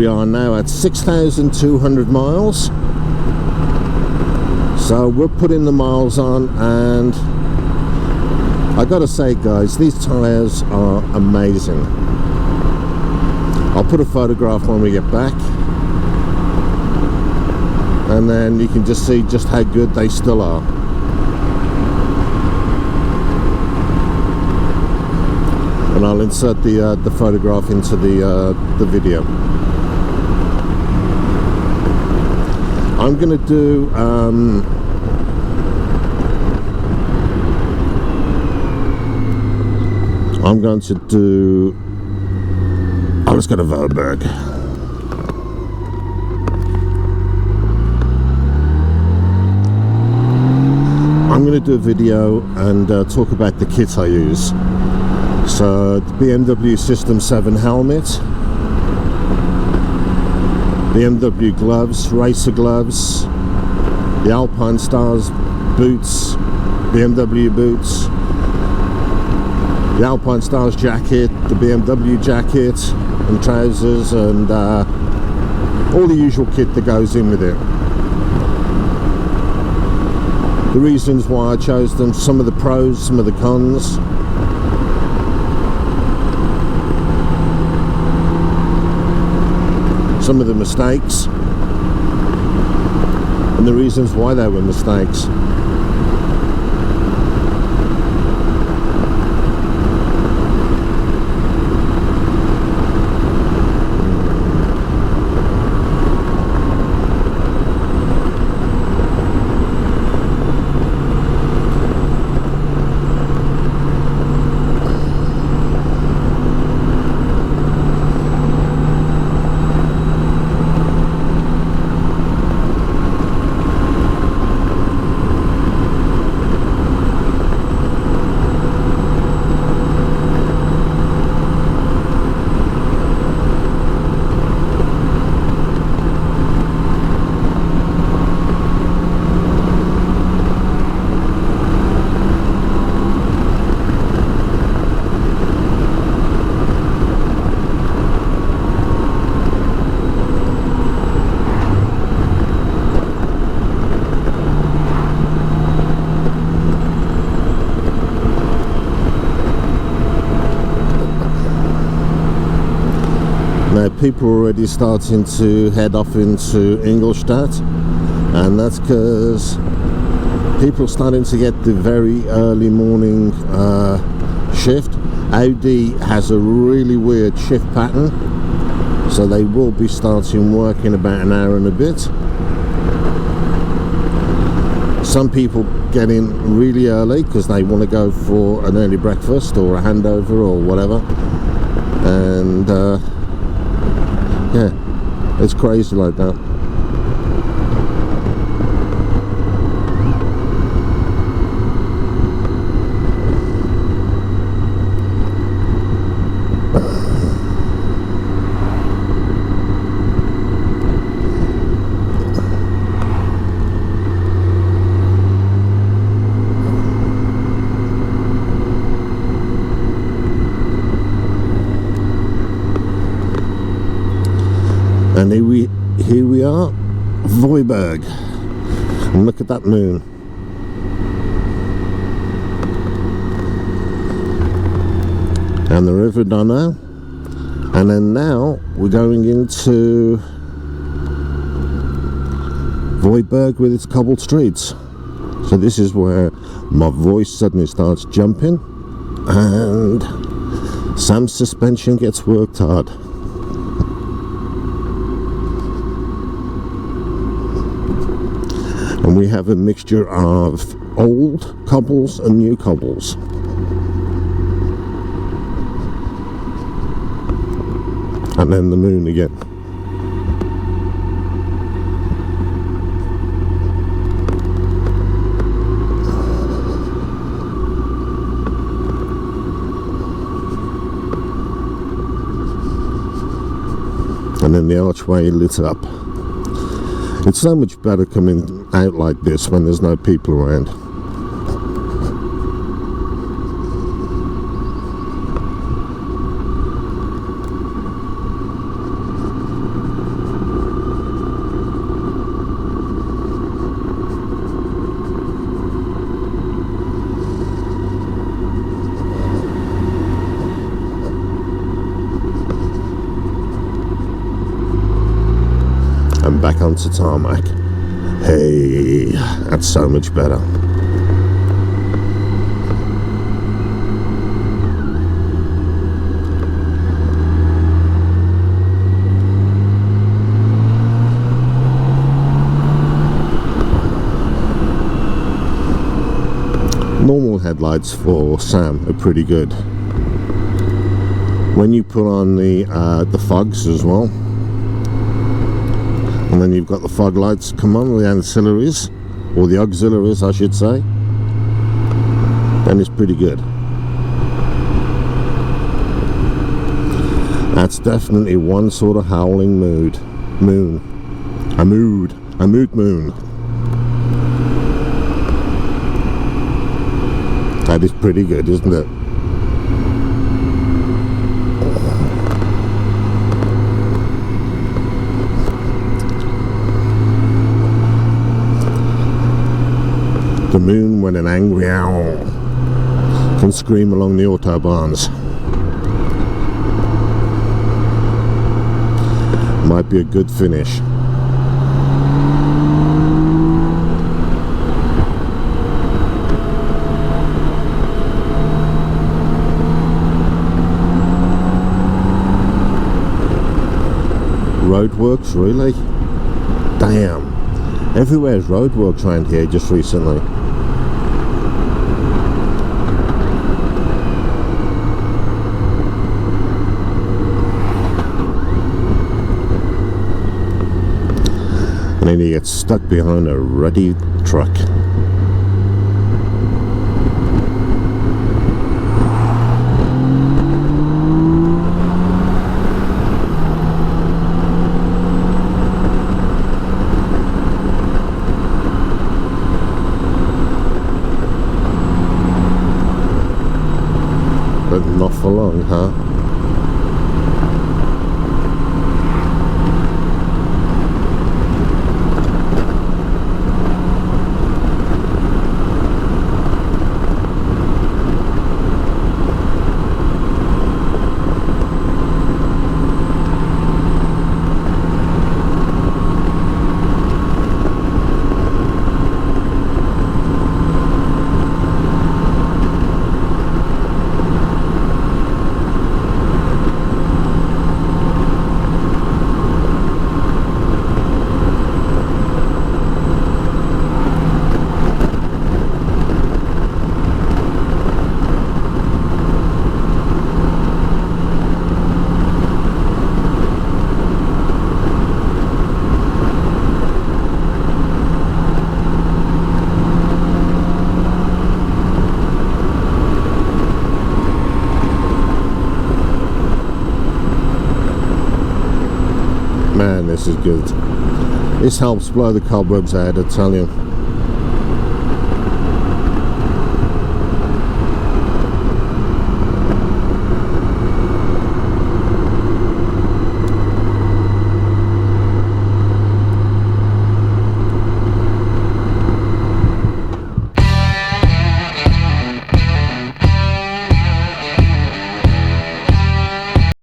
We are now at 6,200 miles. So we're putting the miles on, and I gotta say guys, these tyres are amazing. I'll put a photograph when we get back, and then you can just see just how good they still are. And I'll insert the photograph into the video. I'm gonna do I'm going to do, let's go to Voberg. I'm going to do a video and talk about the kit I use. So the BMW System 7 helmet, BMW gloves, racer gloves, the Alpine Stars boots, BMW boots, the Alpine Stars jacket, the BMW jacket and trousers, and all the usual kit that goes in with it. The reasons why I chose them, some of the pros, some of the cons. Some of the mistakes, and the reasons why they were mistakes. Now people are already starting to head off into Ingolstadt, and that's because people are starting to get the very early morning shift. Audi has a really weird shift pattern, so they will be starting work in about an hour and a bit. Some people get in really early because they want to go for an early breakfast or a handover or whatever, and yeah, it's crazy like that. And here we are, Voiberg, and look at that moon. And the River Donau, and then now we're going into Voiberg with its cobbled streets. So this is where my voice suddenly starts jumping and Sam's suspension gets worked hard. And we have a mixture of old cobbles and new cobbles. And then the moon again. And then the archway lit up. It's so much better coming out like this when there's no people around. back onto tarmac. Hey, that's so much better. Normal headlights for Sam are pretty good. When you put on the fogs as well, and then you've got the fog lights come on, the ancillaries, or the auxiliaries I should say, then it's pretty good. That's definitely one sort of howling mood. A mood moon. That is pretty good, isn't it? The moon, when an angry owl, can scream along the autobahns. Might be a good finish. Roadworks, really? Damn. Everywhere's roadworks around here just recently. And then you get stuck behind a ruddy truck. But not for long, huh? Man, this is good. This helps blow the cobwebs out, I tell you.